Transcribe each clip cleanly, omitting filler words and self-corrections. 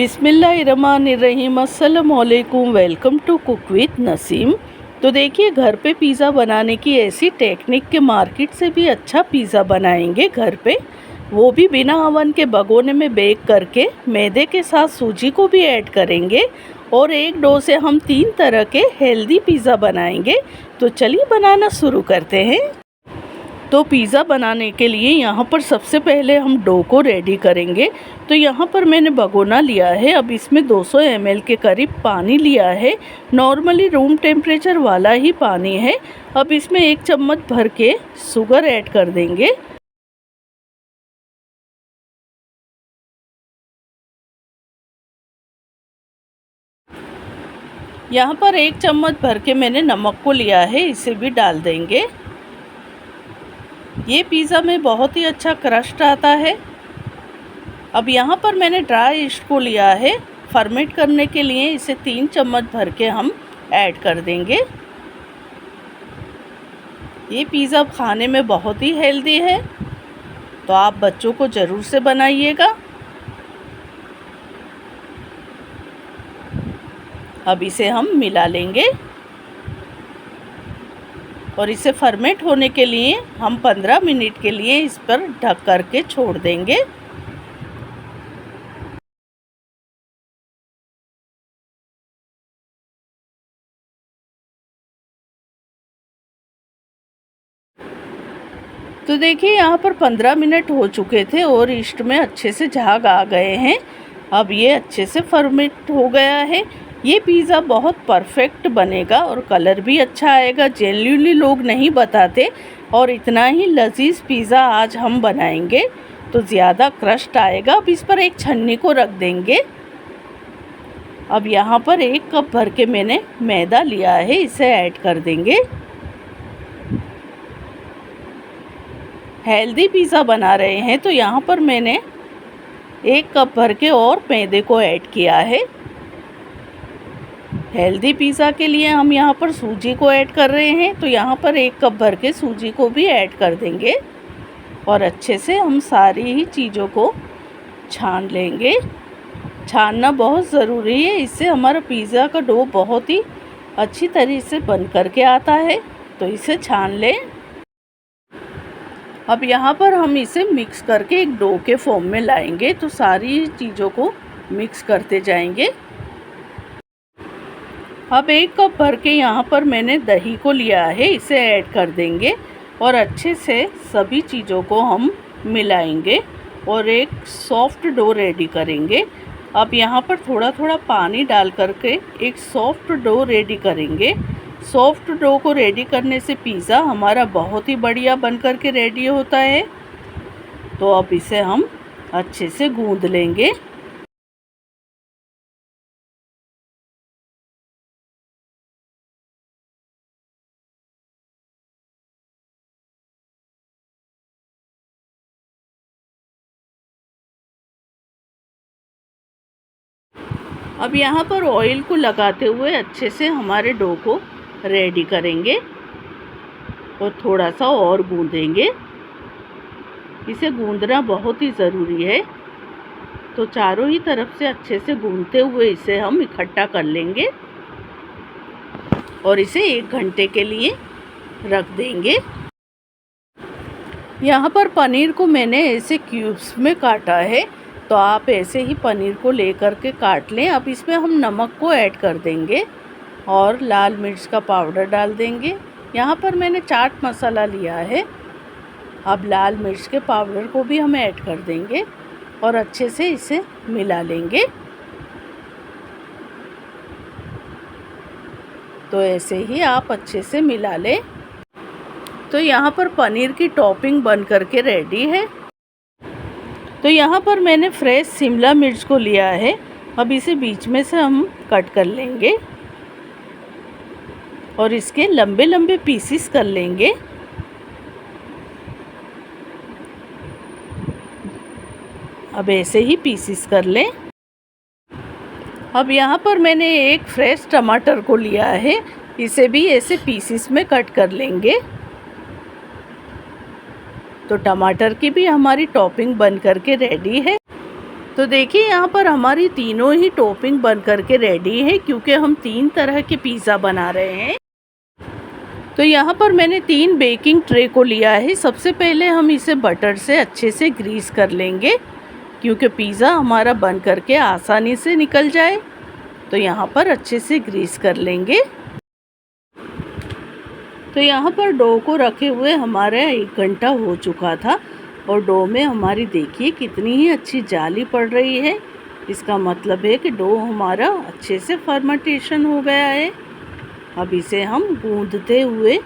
बिस्मिल्लाहिर्रहमानिर्रहीम। अस्सलामुअलैकुम। Welcome to cook with Naseem. तो देखिए, घर पे पिज़्ज़ा बनाने की ऐसी टेक्निक के मार्केट से भी अच्छा पिज़्ज़ा बनाएंगे घर पे, वो भी बिना ओवन के भगोने में बेक करके। मैदे के साथ सूजी को भी ऐड करेंगे और एक डो से हम 3 तरह के हेल्दी पिज़्ज़ा बनाएंगे। तो चलिए बनाना शुरू करते हैं। तो पिज़्ज़ा बनाने के लिए यहाँ पर सबसे पहले हम डो को रेडी करेंगे। तो यहाँ पर मैंने भगोना लिया है। अब इसमें 200 ml के करीब पानी लिया है। नॉर्मली रूम टेम्परेचर वाला ही पानी है। अब इसमें 1 चम्मच भर के शुगर ऐड कर देंगे। यहाँ पर 1 चम्मच भर के मैंने नमक को लिया है, इसे भी डाल देंगे। ये पिज़्ज़ा में बहुत ही अच्छा क्रस्ट आता है। अब यहाँ पर मैंने ड्राई ईस्ट को लिया है फर्मेंट करने के लिए, इसे 3 चम्मच भर के हम ऐड कर देंगे। ये पिज़्ज़ा खाने में बहुत ही हेल्दी है, तो आप बच्चों को ज़रूर से बनाइएगा। अब इसे हम मिला लेंगे और इसे फर्मेंट होने के लिए हम 15 मिनट के लिए इस पर ढक कर के छोड़ देंगे। तो देखिए, यहाँ पर 15 मिनट हो चुके थे और ईस्ट में अच्छे से झाग आ गए हैं। अब ये अच्छे से फर्मेंट हो गया है। ये पिज़्ज़ा बहुत परफेक्ट बनेगा और कलर भी अच्छा आएगा। जेन्युइनली लोग नहीं बताते, और इतना ही लजीज पिज़्ज़ा आज हम बनाएंगे, तो ज़्यादा क्रस्ट आएगा। अब इस पर एक छन्नी को रख देंगे। अब यहाँ पर 1 कप भर के मैंने मैदा लिया है, इसे ऐड कर देंगे। हेल्दी पिज़्ज़ा बना रहे हैं, तो यहाँ पर मैंने 1 कप भर के और मैदे को ऐड किया है। हेल्दी पिज़्ज़ा के लिए हम यहाँ पर सूजी को ऐड कर रहे हैं, तो यहाँ पर 1 कप भर के सूजी को भी ऐड कर देंगे और अच्छे से हम सारी ही चीज़ों को छान लेंगे। छानना बहुत ज़रूरी है, इससे हमारा पिज़्ज़ा का डो बहुत ही अच्छी तरीके से बन कर के आता है। तो इसे छान लें। अब यहाँ पर हम इसे मिक्स करके एक डो के फॉर्म में लाएंगे, तो सारी चीज़ों को मिक्स करते जाएंगे। अब 1 कप भर के यहाँ पर मैंने दही को लिया है, इसे ऐड कर देंगे और अच्छे से सभी चीज़ों को हम मिलाएंगे और एक सॉफ्ट डो रेडी करेंगे। अब यहाँ पर थोड़ा थोड़ा पानी डाल करके एक सॉफ्ट डो रेडी करेंगे। सॉफ्ट डो को रेडी करने से पिज़्ज़ा हमारा बहुत ही बढ़िया बन कर के रेडी होता है। तो अब इसे हम अच्छे से गूंद लेंगे। अब यहाँ पर ऑयल को लगाते हुए अच्छे से हमारे डो को रेडी करेंगे और थोड़ा सा और गूंदेंगे। इसे गूंदना बहुत ही ज़रूरी है, तो चारों ही तरफ से अच्छे से गूंदते हुए इसे हम इकट्ठा कर लेंगे और इसे 1 घंटे के लिए रख देंगे। यहाँ पर पनीर को मैंने ऐसे क्यूब्स में काटा है, तो आप ऐसे ही पनीर को लेकर के काट लें। अब इसमें हम नमक को ऐड कर देंगे और लाल मिर्च का पाउडर डाल देंगे। यहाँ पर मैंने चाट मसाला लिया है। अब लाल मिर्च के पाउडर को भी हम ऐड कर देंगे और अच्छे से इसे मिला लेंगे। तो ऐसे ही आप अच्छे से मिला लें। तो यहाँ पर पनीर की टॉपिंग बन करके रेडी है। तो यहाँ पर मैंने फ्रेश शिमला मिर्च को लिया है। अब इसे बीच में से हम कट कर लेंगे और इसके लंबे लंबे पीसेस कर लेंगे। अब ऐसे ही पीसेस कर लें। अब यहाँ पर मैंने एक फ्रेश टमाटर को लिया है, इसे भी ऐसे पीसेस में कट कर लेंगे। तो टमाटर की भी हमारी टॉपिंग बन करके रेडी है। तो देखिए यहाँ पर हमारी तीनों ही टॉपिंग बन करके रेडी है, क्योंकि हम 3 तरह के पिज़्ज़ा बना रहे हैं। तो यहाँ पर मैंने 3 बेकिंग ट्रे को लिया है। सबसे पहले हम इसे बटर से अच्छे से ग्रीस कर लेंगे, क्योंकि पिज़्ज़ा हमारा बन करके आसानी से निकल जाए। तो यहाँ पर अच्छे से ग्रीस कर लेंगे। तो यहाँ पर डो को रखे हुए हमारा 1 घंटा हो चुका था और डो में हमारी देखिए कितनी ही अच्छी जाली पड़ रही है। इसका मतलब है कि डो हमारा अच्छे से फर्मेंटेशन हो गया है। अब इसे हम गूंदते हुए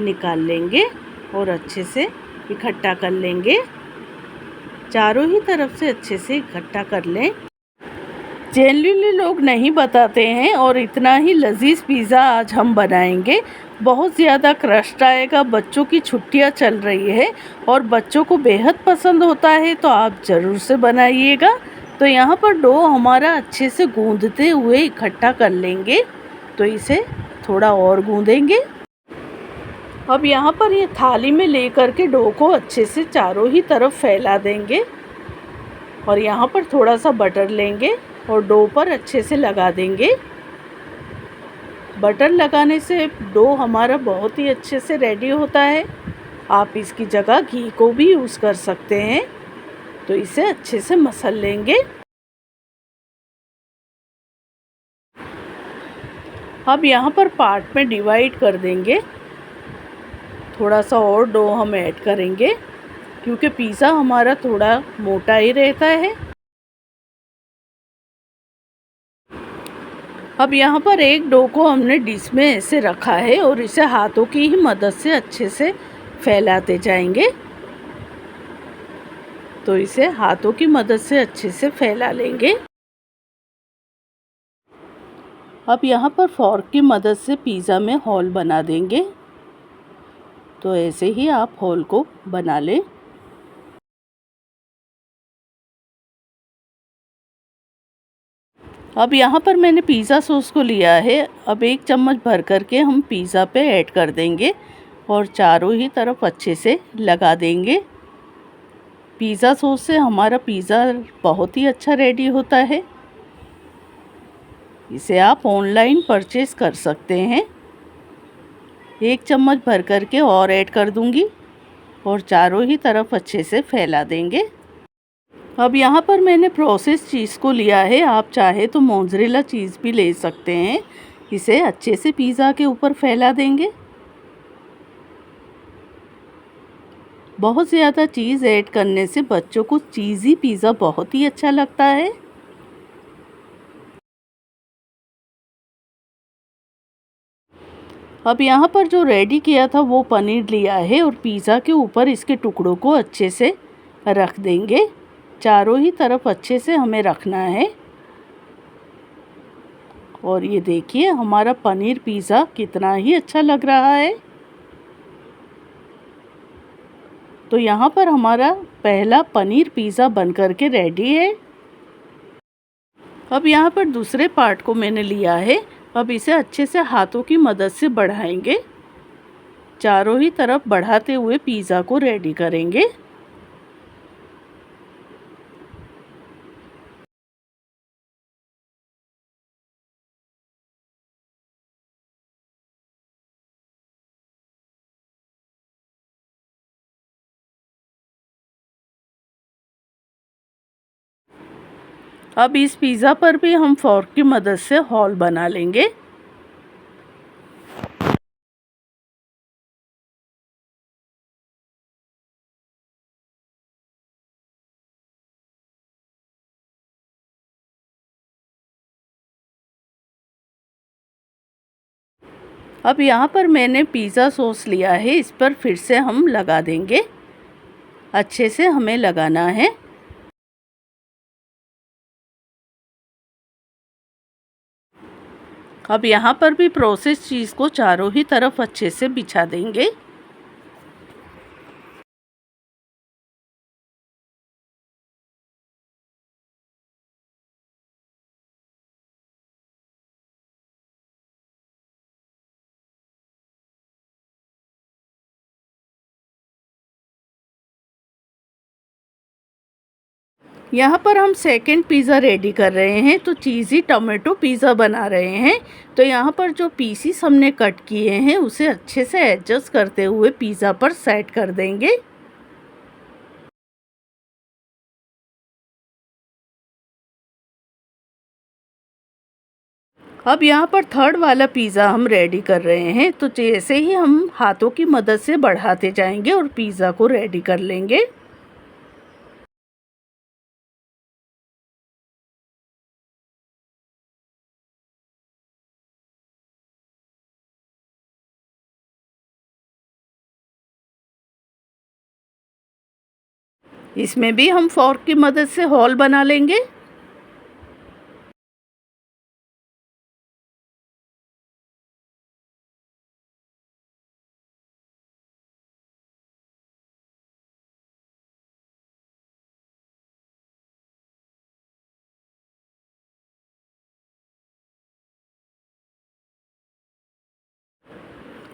निकाल लेंगे और अच्छे से इकट्ठा कर लेंगे। चारों ही तरफ से अच्छे से इकट्ठा कर लें। जनरली लोग नहीं बताते हैं और इतना ही लजीज पिज़्ज़ा आज हम बनाएंगे। बहुत ज़्यादा क्रस्ट आएगा। बच्चों की छुट्टियां चल रही है और बच्चों को बेहद पसंद होता है, तो आप ज़रूर से बनाइएगा। तो यहाँ पर डो हमारा अच्छे से गूंदते हुए इकट्ठा कर लेंगे। तो इसे थोड़ा और गूंदेंगे। अब यहाँ पर ये थाली में लेकर के डो को अच्छे से चारों ही तरफ फैला देंगे और यहाँ पर थोड़ा सा बटर लेंगे और डो पर अच्छे से लगा देंगे। बटर लगाने से डो हमारा बहुत ही अच्छे से रेडी होता है। आप इसकी जगह घी को भी यूज़ कर सकते हैं। तो इसे अच्छे से मसल लेंगे। अब यहाँ पर पार्ट में डिवाइड कर देंगे। थोड़ा सा और डो हम ऐड करेंगे, क्योंकि पिज़्ज़ा हमारा थोड़ा मोटा ही रहता है। अब यहाँ पर एक डो को हमने डिश में ऐसे रखा है और इसे हाथों की ही मदद से अच्छे से फैलाते जाएंगे। तो इसे हाथों की मदद से अच्छे से फैला लेंगे। अब यहाँ पर फॉर्क की मदद से पिज़्ज़ा में होल बना देंगे। तो ऐसे ही आप होल को बना लें। अब यहाँ पर मैंने पिज़्ज़ा सॉस को लिया है। अब 1 चम्मच भर करके हम पिज़्ज़ा पे ऐड कर देंगे और चारों ही तरफ अच्छे से लगा देंगे। पिज़्ज़ा सॉस से हमारा पिज़्ज़ा बहुत ही अच्छा रेडी होता है। इसे आप ऑनलाइन परचेज़ कर सकते हैं। 1 चम्मच भर करके और ऐड कर दूंगी और चारों ही तरफ अच्छे से फैला देंगे। अब यहाँ पर मैंने प्रोसेस चीज़ को लिया है। आप चाहे तो मोज़रेला चीज़ भी ले सकते हैं। इसे अच्छे से पिज़्ज़ा के ऊपर फैला देंगे। बहुत ज़्यादा चीज़ ऐड करने से बच्चों को चीज़ी पिज़्ज़ा बहुत ही अच्छा लगता है। अब यहाँ पर जो रेडी किया था वो पनीर लिया है और पिज़्ज़ा के ऊपर इसके टुकड़ों को अच्छे से रख देंगे। चारों ही तरफ अच्छे से हमें रखना है। और ये देखिए हमारा पनीर पिज़्ज़ा कितना ही अच्छा लग रहा है। तो यहाँ पर हमारा पहला पनीर पिज़्ज़ा बन करके रेडी है। अब यहाँ पर दूसरे पार्ट को मैंने लिया है। अब इसे अच्छे से हाथों की मदद से बढ़ाएंगे। चारों ही तरफ बढ़ाते हुए पिज़्ज़ा को रेडी करेंगे। अब इस पिज़्ज़ा पर भी हम फॉर्क की मदद से होल बना लेंगे। अब यहाँ पर मैंने पिज़्ज़ा सॉस लिया है। इस पर फिर से हम लगा देंगे। अच्छे से हमें लगाना है। अब यहाँ पर भी प्रोसेस चीज़ को चारों ही तरफ अच्छे से बिछा देंगे। यहाँ पर हम सेकंड पिज़्ज़ा रेडी कर रहे हैं, तो चीज़ी टमाटो पिज़्ज़ा बना रहे हैं। तो यहाँ पर जो पीसीस हमने कट किए हैं उसे अच्छे से एडजस्ट करते हुए पिज़्ज़ा पर सेट कर देंगे। अब यहाँ पर थर्ड वाला पिज़्ज़ा हम रेडी कर रहे हैं, तो जैसे ही हम हाथों की मदद से बढ़ाते जाएंगे और पिज़्ज़ा को रेडी कर लेंगे। इसमें भी हम फोर्क की मदद से होल बना लेंगे।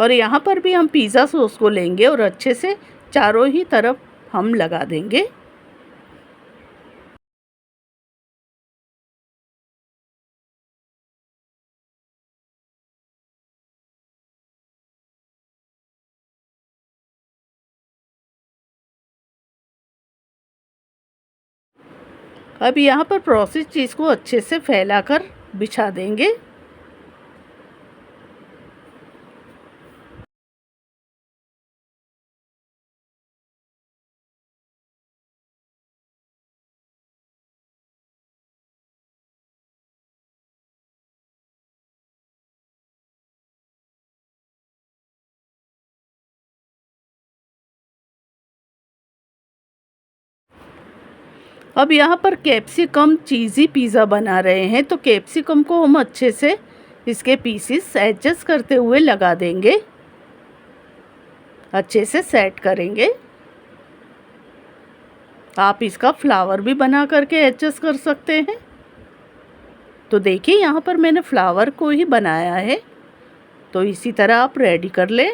और यहाँ पर भी हम पिज़्ज़ा सॉस को लेंगे और अच्छे से चारों ही तरफ हम लगा देंगे। अब यहाँ पर प्रोसेस चीज़ को अच्छे से फैलाकर बिछा देंगे। अब यहाँ पर कैप्सिकम चीज़ी पिज़्ज़ा बना रहे हैं, तो कैप्सिकम को हम अच्छे से इसके पीसेस एडजस्ट करते हुए लगा देंगे, अच्छे से सेट करेंगे। आप इसका फ्लावर भी बना करके एडजस्ट कर सकते हैं। तो देखिए यहाँ पर मैंने फ्लावर को ही बनाया है, तो इसी तरह आप रेडी कर लें।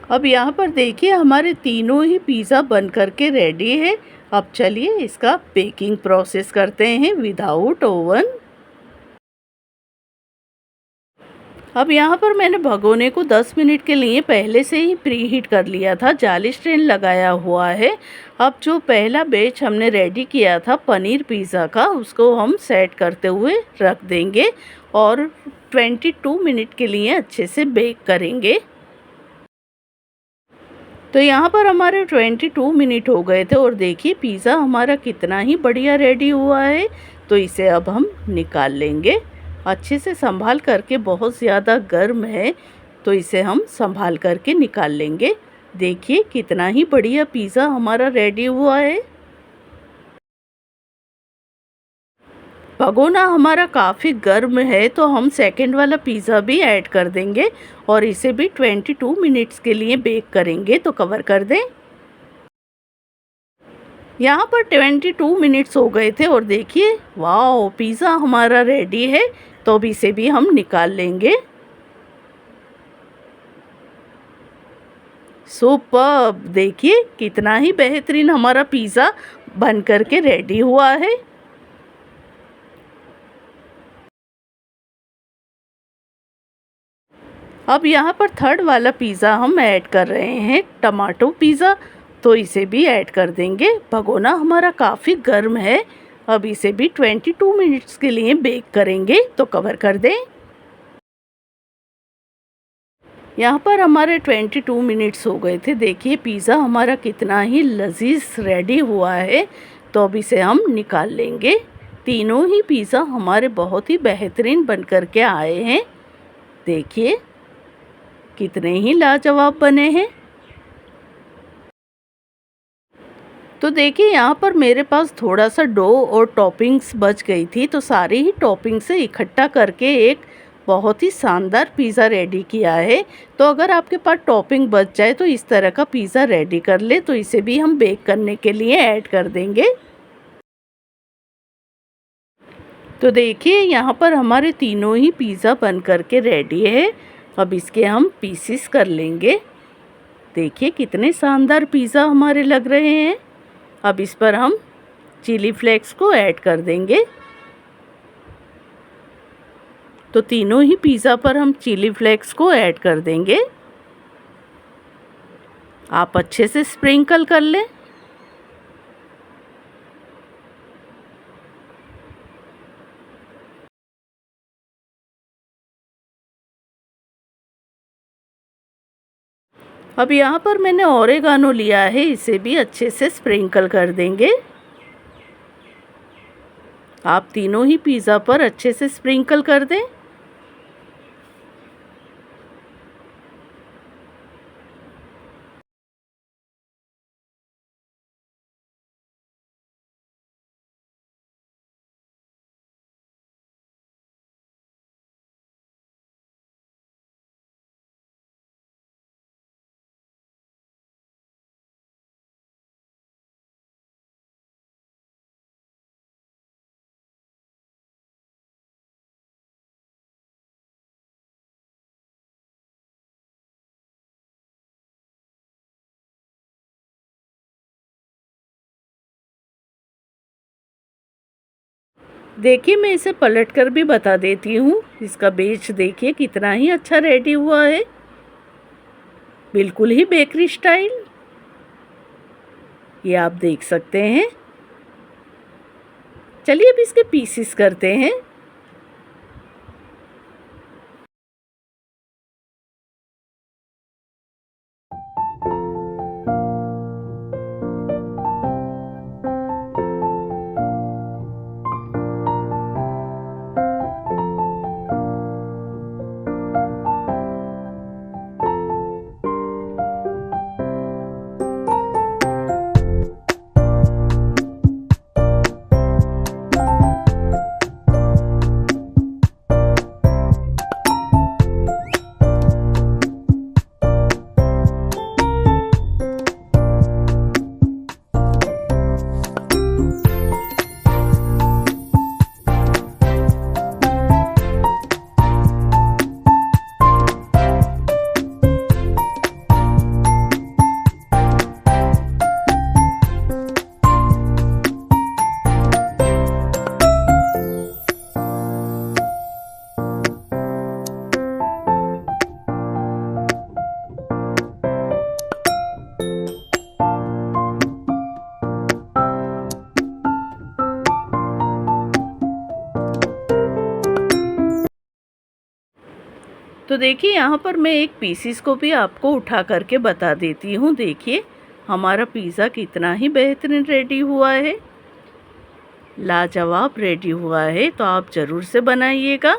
अब यहाँ पर देखिए हमारे तीनों ही पिज़्ज़ा बन करके रेडी है। अब चलिए इसका बेकिंग प्रोसेस करते हैं विदाउट ओवन। अब यहाँ पर मैंने भगोने को 10 मिनट के लिए पहले से ही प्री हीट कर लिया था, जाली स्टैंड लगाया हुआ है। अब जो पहला बैच हमने रेडी किया था पनीर पिज़्ज़ा का, उसको हम सेट करते हुए रख देंगे और 22 मिनट के लिए अच्छे से बेक करेंगे। तो यहाँ पर हमारे 22 मिनट हो गए थे और देखिए पिज़्ज़ा हमारा कितना ही बढ़िया रेडी हुआ है। तो इसे अब हम निकाल लेंगे अच्छे से संभाल करके, बहुत ज़्यादा गर्म है तो इसे हम संभाल करके निकाल लेंगे। देखिए कितना ही बढ़िया पिज़्ज़ा हमारा रेडी हुआ है। भगोना हमारा काफ़ी गर्म है तो हम सेकंड वाला पिज़्ज़ा भी ऐड कर देंगे और इसे भी 22 मिनट्स के लिए बेक करेंगे। तो कवर कर दें। यहाँ पर 22 मिनट्स हो गए थे और देखिए वाह पिज़्ज़ा हमारा रेडी है। तो अब इसे भी हम निकाल लेंगे। सुपर्ब, देखिए कितना ही बेहतरीन हमारा पिज़्ज़ा बन करके रेडी हुआ है। अब यहाँ पर थर्ड वाला पिज़्ज़ा हम ऐड कर रहे हैं टमाटो पिज़्ज़ा, तो इसे भी ऐड कर देंगे। भगोना हमारा काफ़ी गर्म है, अब इसे भी 22 मिनट्स के लिए बेक करेंगे। तो कवर कर दें। यहाँ पर हमारे 22 मिनट्स हो गए थे। देखिए पिज़्ज़ा हमारा कितना ही लजीज रेडी हुआ है। तो अब इसे हम निकाल लेंगे। तीनों ही पिज़्ज़ा हमारे बहुत ही बेहतरीन बन कर के आए हैं। देखिए कितने ही लाजवाब बने हैं। तो देखिए यहाँ पर मेरे पास थोड़ा सा डो और टॉपिंग्स बच गई थी, तो सारी ही टॉपिंग से इकट्ठा करके एक बहुत ही शानदार पिज़्ज़ा रेडी किया है। तो अगर आपके पास टॉपिंग बच जाए तो इस तरह का पिज़्ज़ा रेडी कर ले। तो इसे भी हम बेक करने के लिए ऐड कर देंगे। तो देखिए यहाँ पर हमारे तीनों ही पिज़्ज़ा बन कर के रेडी है। अब इसके हम पीसेस कर लेंगे। देखिए कितने शानदार पिज़्ज़ा हमारे लग रहे हैं। अब इस पर हम चिली फ्लेक्स को ऐड कर देंगे। तो तीनों ही पिज़्ज़ा पर हम चिली फ्लेक्स को ऐड कर देंगे। आप अच्छे से स्प्रिंकल कर लें। अब यहाँ पर मैंने ओरेगानो लिया है, इसे भी अच्छे से स्प्रिंकल कर देंगे। आप तीनों ही पिज़्ज़ा पर अच्छे से स्प्रिंकल कर दें। देखिए मैं इसे पलट कर भी बता देती हूँ। इसका बेस देखिए कितना ही अच्छा रेडी हुआ है, बिल्कुल ही बेकरी स्टाइल। ये आप देख सकते हैं। चलिए अब इसके पीसेस करते हैं। तो देखिए यहाँ पर मैं एक पीसीस को भी आपको उठा करके बता देती हूँ। देखिए हमारा पिज़्ज़ा कितना ही बेहतरीन रेडी हुआ है, लाजवाब रेडी हुआ है। तो आप ज़रूर से बनाइएगा।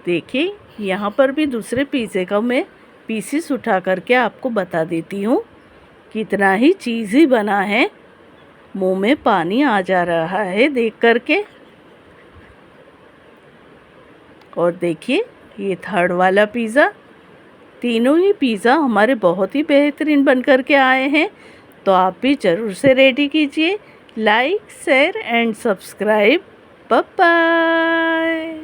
देखिए यहाँ पर भी दूसरे पिज़्ज़े का मैं पीसीस उठा करके आपको बता देती हूँ। कितना ही चीज़ी बना है, मुंह में पानी आ जा रहा है देख करके। और देखिए ये थर्ड वाला पिज़्ज़ा। तीनों ही पिज़्ज़ा हमारे बहुत ही बेहतरीन बन कर के आए हैं। तो आप भी ज़रूर से रेडी कीजिए। Like, share and subscribe. Bye bye.